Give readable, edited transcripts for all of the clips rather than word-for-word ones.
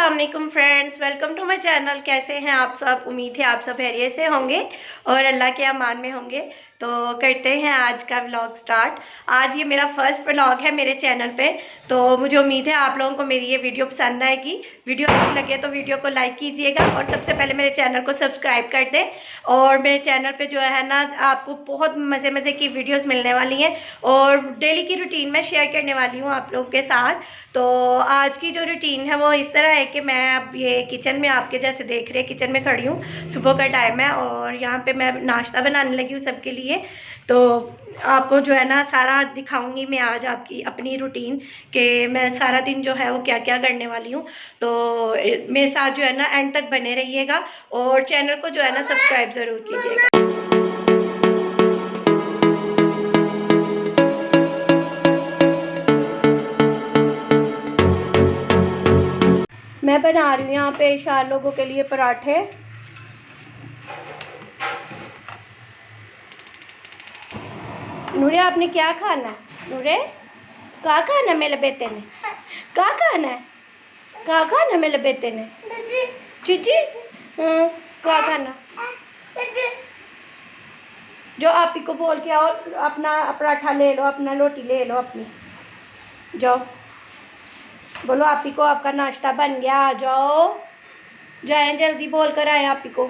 अस्सलाम वालेकुम friends, welcome to my channel. कैसे हैं आप सब? उम्मीद है आप सब खैरियत से होंगे और अल्लाह के अमान में होंगे। तो करते हैं आज का व्लॉग स्टार्ट। आज ये मेरा फर्स्ट व्लॉग है मेरे चैनल पे, तो मुझे उम्मीद है आप लोगों को मेरी ये वीडियो पसंद आएगी। वीडियो अच्छी लगे तो वीडियो को लाइक कीजिएगा और सबसे पहले मेरे चैनल को सब्सक्राइब कर दें। और मेरे चैनल पे जो है ना, आपको बहुत मज़े मज़े की वीडियोस मिलने वाली हैं और डेली की रूटीन मैं शेयर करने वाली हूँ आप लोगों के साथ। तो आज की जो रूटीन है वो इस तरह है कि मैं अब ये किचन में आपके जैसे देख रहे किचन में खड़ी हूँ। सुबह का टाइम है और यहाँ पे मैं नाश्ता बनाने लगी हूँ सबके लिए। तो आपको जो है ना सारा दिखाऊंगी मैं आज आपकी अपनी रूटीन कि मैं सारा दिन जो है वो क्या क्या करने वाली हूँ। तो मेरे साथ जो है ना एंड तक बने रहिएगा और चैनल को जो है ना सब्सक्राइब ज़रूर कीजिएगा। मैं बना रही हूँ यहाँ पे 4 लोगों के लिए पराठे। नूरे आपने क्या खाना है? नूरे क्या खाना है मेरे बेटे ने? क्या खाना है? क्या खाना है मेरे बेटे ने? चीची क्या खाना? जो आप ही को बोल के आओ, अपना पराठा ले लो, अपना रोटी ले लो अपनी। जाओ बोलो आप ही को आपका नाश्ता बन गया, जाओ जाएं जल्दी बोल कर आए आप ही को।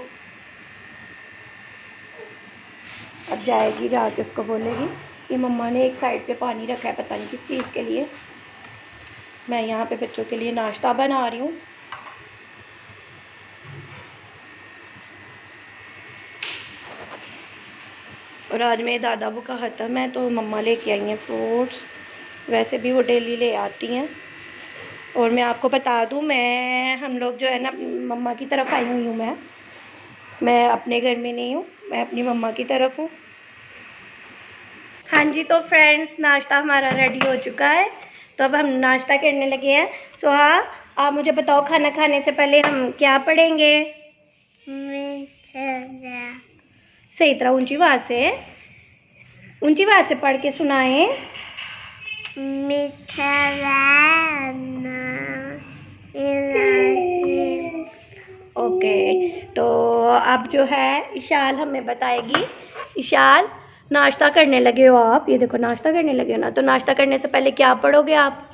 अब जाएगी, जाके उसको बोलेगी कि मम्मा ने एक साइड पे पानी रखा है, पता नहीं किस चीज़ के लिए। मैं यहाँ पे बच्चों के लिए नाश्ता बना रही हूँ। और आज मेरे दादा वो कहा था, मैं तो मम्मा लेके आई हैं फ्रूट्स, वैसे भी वो डेली ले आती हैं। और मैं आपको बता दूँ, हम लोग जो है ना मम्मा की तरफ आई हुई हूँ। मैं अपने घर में नहीं हूँ, मैं अपनी मम्मा की तरफ हूँ। हाँ जी, तो फ्रेंड्स नाश्ता हमारा रेडी हो चुका है, तो अब हम नाश्ता करने लगे हैं। सोहा, आप मुझे बताओ खाना खाने से पहले हम क्या पढ़ेंगे? सही तरह ऊंची आवाज़ से पढ़ के सुनाएं। ओके, तो अब जो है इशाल हमें बताएगी। इशाल, नाश्ता करने लगे हो आप? ये देखो नाश्ता करने लगे हो ना, तो नाश्ता करने से पहले क्या पढ़ोगे आप?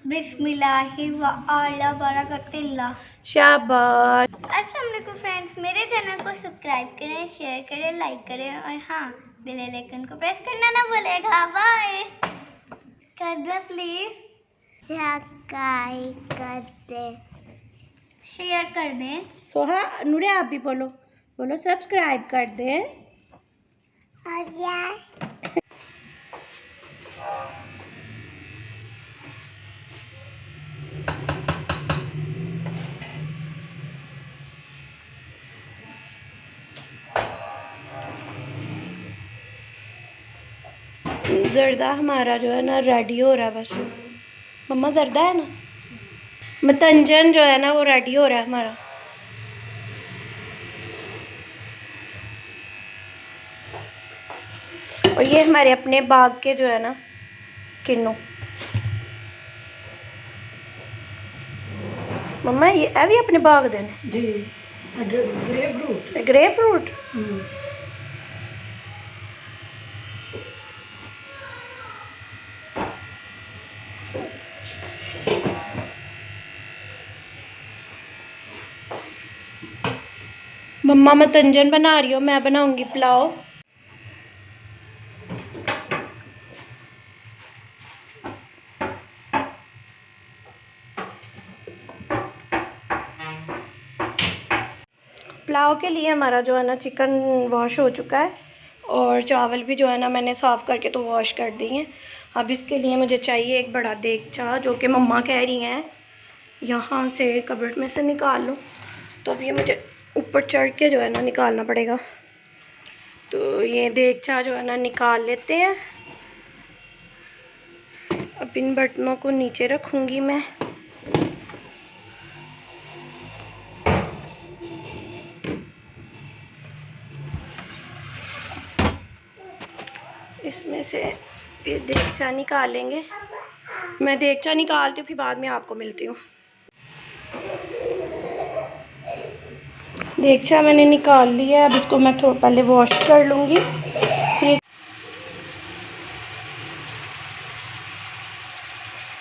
बिस्मिल्लाहि व आला बरकतिल्लाह। शाबाश। अस्सलाम वालेकुम फ्रेंड्स, मेरे चैनल को सब्सक्राइब करें, शेयर करें, लाइक करें और हाँ बेल आइकन को प्रेस करना ना भूलेगा। बाय कर दे प्लीज, सब्सक्राइब कर दे, शेयर कर दें। सोहा, नूरे आप भी बोलो, बोलो सब्सक्राइब कर दे। जर्दा हमारा जो है ना रेडी हो रहा है बस। मम्मा जर्दा है ना, मतंजन जो है ना वो रेडी हो रहा है हमारा। और ये हमारे अपने बाग के जो है ना किन्नू। मम्मा ये भी अपने बाग देने जी, ग्रे फ्रूट। मम्मा मतंजन बना रही हो, मैं बनाऊंगी पुलाव। पुलाव के लिए हमारा जो है ना चिकन वॉश हो चुका है और चावल भी जो है ना मैंने साफ़ करके तो वॉश कर दिए हैं। अब इसके लिए मुझे चाहिए एक बड़ा देगचा, जो कि मम्मा कह रही हैं यहाँ से कबर्ड में से निकाल लो। तो अब ये मुझे ऊपर चढ़ के जो है ना निकालना पड़ेगा। तो ये देगचा जो है ना निकाल लेते हैं। अब इन बर्तनों को नीचे रखूँगी मैं। इसमें से ये देगचा निकालेंगे। मैं देगचा निकालती हूँ, फिर बाद में आपको मिलती हूँ। देगचा मैंने निकाल लिया है। अब इसको मैं थोड़ा पहले वॉश कर लूँगी। फिर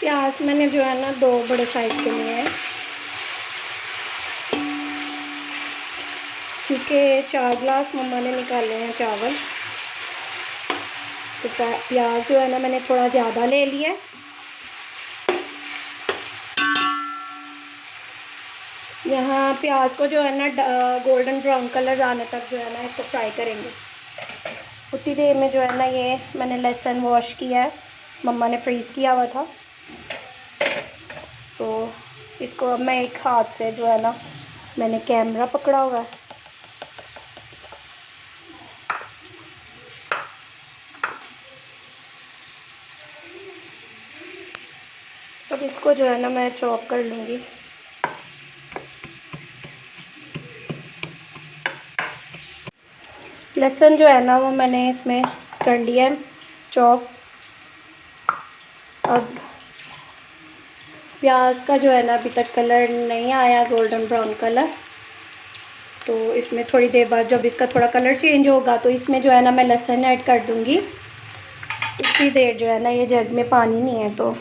प्याज मैंने जो है ना 2 बड़े साइज के लिए है, क्योंकि 4 गिलास मम्मा ने निकाले हैं चावल, तो प्याज जो है ना मैंने थोड़ा ज़्यादा ले लिया है। यहाँ प्याज को जो है ना गोल्डन ब्राउन कलर आने तक जो है ना इसको फ्राई करेंगे। उतनी देर में जो है ना ये मैंने लहसुन वॉश किया है, मम्मा ने फ्रीज़ किया हुआ था, तो इसको अब मैं एक हाथ से जो है ना मैंने कैमरा पकड़ा हुआ है, अब इसको जो है ना मैं चॉप कर लूँगी। लहसुन जो है ना वो मैंने इसमें कर लिया है चॉप। अब प्याज का जो है ना अभी तक कलर नहीं आया गोल्डन ब्राउन कलर, तो इसमें थोड़ी देर बाद जब इसका थोड़ा कलर चेंज होगा तो इसमें जो है ना मैं लहसुन ऐड कर दूँगी। इतनी देर जो है ना ये जग में पानी नहीं है तो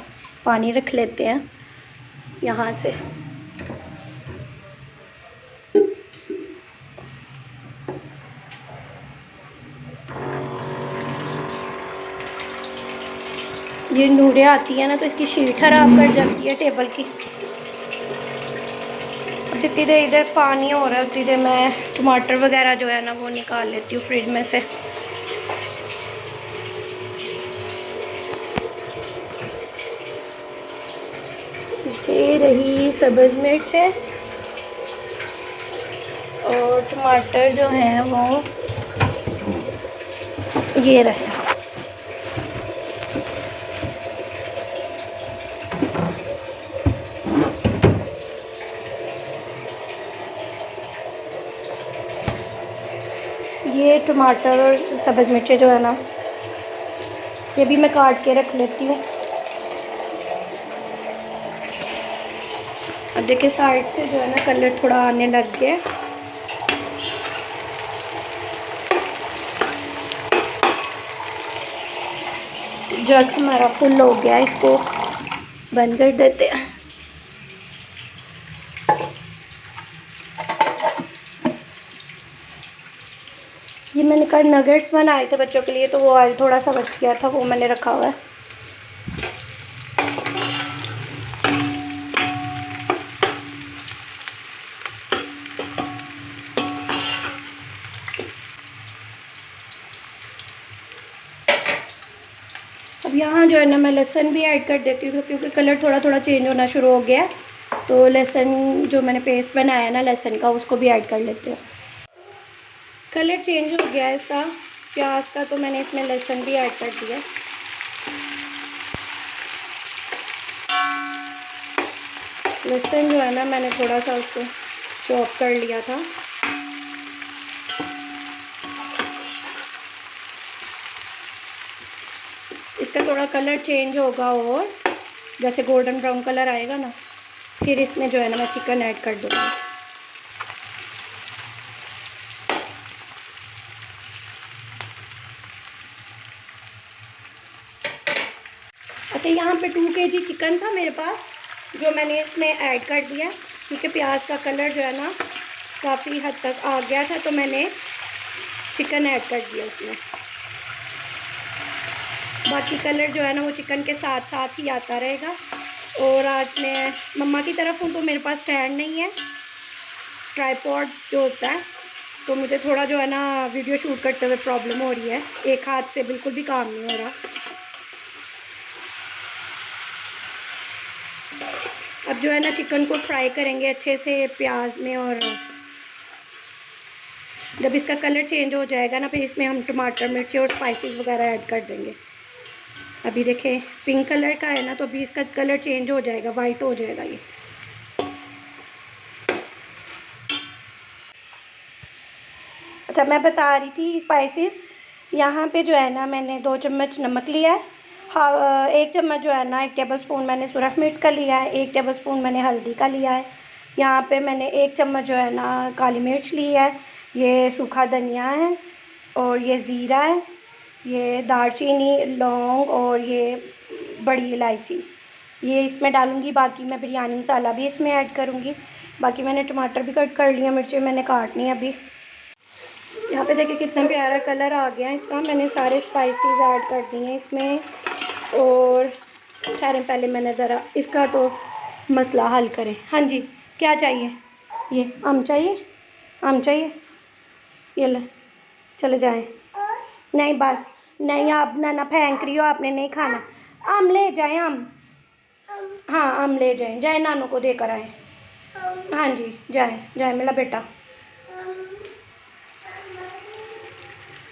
पानी रख लेते हैं यहाँ से। ये नूरें आती है ना तो इसकी शीट खराब कर जाती है टेबल की। अब जितनी देर इधर पानी हो रहा है उतनी देर मैं टमाटर वगैरह जो है ना वो निकाल लेती हूँ फ्रिज में से। ये रही सब्ज़ मिर्च है और टमाटर जो हैं वो ये रहे। ये टमाटर और सब्ज़ मिर्चें जो है ना ये भी मैं काट के रख लेती हूँ। अब देखिए साइड से जो है ना कलर थोड़ा आने लग गया। जग हमारा फुल हो गया, इसको बंद कर देते हैं। ये मैंने कल नगेट्स बनाए थे बच्चों के लिए, तो वो आज थोड़ा सा बच गया था, वो मैंने रखा हुआ है। अब यहाँ जो है ना मैं लहसुन भी ऐड कर देती हूँ, क्योंकि कलर थोड़ा थोड़ा चेंज होना शुरू हो गया, तो लहसुन जो मैंने पेस्ट बनाया ना लहसुन का उसको भी ऐड कर लेते हैं। कलर चेंज हो गया है इसका प्याज का, तो मैंने इसमें लहसुन भी ऐड कर दिया। लहसुन जो है ना मैंने थोड़ा सा उसको चॉप कर लिया था। इसका थोड़ा कलर चेंज होगा और जैसे गोल्डन ब्राउन कलर आएगा ना, फिर इसमें जो है ना मैं चिकन ऐड कर दूँगी। अच्छा, यहाँ पे 2 kg चिकन था मेरे पास, जो मैंने इसमें ऐड कर दिया, क्योंकि प्याज का कलर जो है ना काफ़ी हद तक आ गया था, तो मैंने चिकन ऐड कर दिया उसमें। बाकी कलर जो है ना वो चिकन के साथ साथ ही आता रहेगा। और आज मैं मम्मा की तरफ हूँ तो मेरे पास स्टैंड नहीं है, ट्राइपॉड जो होता है, तो मुझे थोड़ा जो है ना वीडियो शूट करते हुए प्रॉब्लम हो रही है, एक हाथ से बिल्कुल भी काम नहीं हो रहा। अब जो है ना चिकन को फ्राई करेंगे अच्छे से प्याज में, और जब इसका कलर चेंज हो जाएगा ना फिर इसमें हम टमाटर मिर्ची और स्पाइसेस वगैरह ऐड कर देंगे। अभी देखें पिंक कलर का है ना, तो अभी इसका कलर चेंज हो जाएगा, वाइट हो जाएगा ये। अच्छा, मैं बता रही थी स्पाइसेस, यहाँ पे जो है ना मैंने 2 चम्मच नमक लिया है, हाँ 1 चम्मच जो है ना 1 टेबल स्पून मैंने सुरख मिर्च का लिया है, 1 टेबल स्पून मैंने हल्दी का लिया है, यहाँ पे मैंने 1 चम्मच जो है ना काली मिर्च ली है, ये सूखा धनिया है और ये ज़ीरा है, ये दालचीनी, लौंग और ये बड़ी इलायची, ये इसमें डालूँगी। बाकी मैं बिरयानी मसाला भी इसमें ऐड करूँगी। बाकी मैंने टमाटर भी कट कर लिया, मिर्ची मैंने काटनी है अभी। यहाँ पे देखिए कितना प्यारा कलर आ गया इसका। मैंने सारे स्पाइसेस ऐड कर दिए हैं इसमें। और ठहरें, पहले मैंने ज़रा इसका तो मसला हल करें। हाँ जी, क्या चाहिए? ये आम चाहिए, आम चाहिए, ये ले, चले जाएं। नहीं बस नहीं, आप ना फेंक रही हो, आपने नहीं खाना। आम ले जाएं, आम, हाँ आम ले जाएं, जाए नानू को देकर आए। हाँ जी, जाए जाए मेरा बेटा।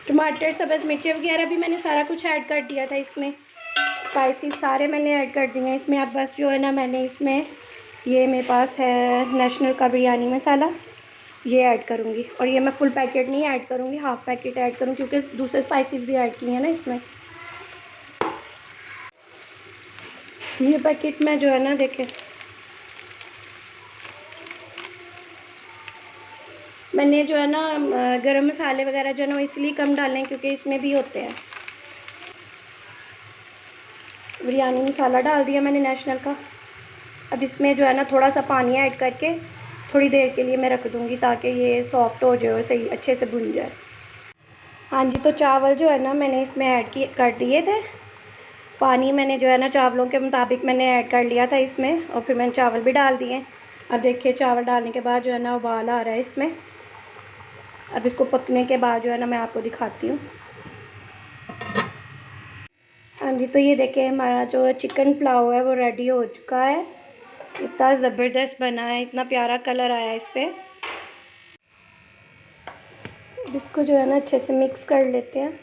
टमाटर, सब्ज़ मिर्ची वगैरह भी मैंने सारा कुछ ऐड कर दिया था इसमें। स्पाइसेस सारे मैंने ऐड कर दिए हैं इसमें। अब बस जो है ना मैंने इसमें, ये मेरे पास है नेशनल का बिरयानी मसाला, ये ऐड करूँगी। और ये मैं फुल पैकेट नहीं ऐड करूँगी, हाफ़ पैकेट ऐड करूँगी क्योंकि दूसरे स्पाइसेस भी ऐड किए हैं ना इसमें। ये पैकेट में जो है ना देखें, मैंने जो है ना गरम मसाले वगैरह जो है ना इसलिए कम डाले हैं क्योंकि इसमें भी होते हैं। बिरयानी मसाला डाल दिया मैंने नेशनल का। अब इसमें जो है ना थोड़ा सा पानी ऐड करके थोड़ी देर के लिए मैं रख दूँगी ताकि ये सॉफ्ट हो जाए और सही अच्छे से भुन जाए। हाँ जी, तो चावल जो है ना मैंने इसमें कर दिए थे। पानी मैंने जो है ना चावलों के मुताबिक मैंने ऐड कर लिया था इसमें, और फिर मैंने चावल भी डाल दिए। अब देखिए चावल डालने के बाद जो है ना उबाल आ रहा है इसमें। अब इसको पकने के बाद जो है ना मैं आपको दिखाती हूँ। हाँ जी, तो ये देखिए हमारा जो चिकन पुलाव है वो रेडी हो चुका है। इतना ज़बरदस्त बना है, इतना प्यारा कलर आया है इस पर। इसको जो है ना अच्छे से मिक्स कर लेते हैं।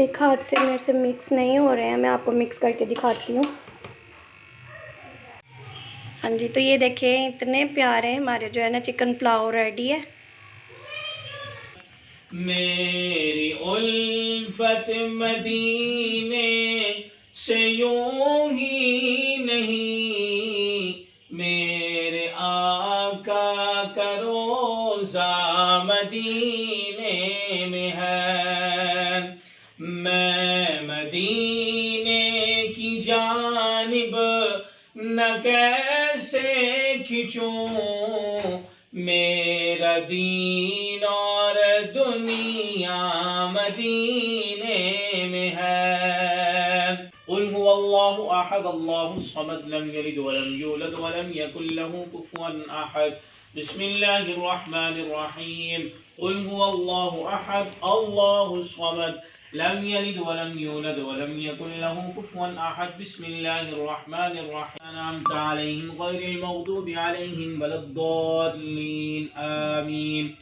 एक हाथ से मेरे से मिक्स नहीं हो रहे हैं, मैं आपको मिक्स करके दिखाती हूँ। हाँ जी, तो ये देखिए इतने प्यारे हमारे जो है ना चिकन पुलाव रेडी है। मेरी उल्फत मदीने से यूं ही नहीं, मेरे आका का रोज़ा मदीने में है। मैं मदीने की जानिब न कैसे खिंचूं, मेरा दीन और दुनिया मदीने में है। कुल हुवल्लाहु अहद अल्लाहु समद लम यलिद वलम यूलद वलम यकुल लहू कुफुवन अहद। बिस्मिल्लाहिर रहमानिर रहीम। कुल हुवल्लाहु अहद अल्लाहु समद लम यलिद वलम यूलद वलम यकुल लहू कुफुवन अहद। बिस्मिल्लाहिर रहमानिर रहीम। अनअमता अलैहिम गैरिल मग़दूबि अलैहिम वलद्दाल्लीन। आमीन।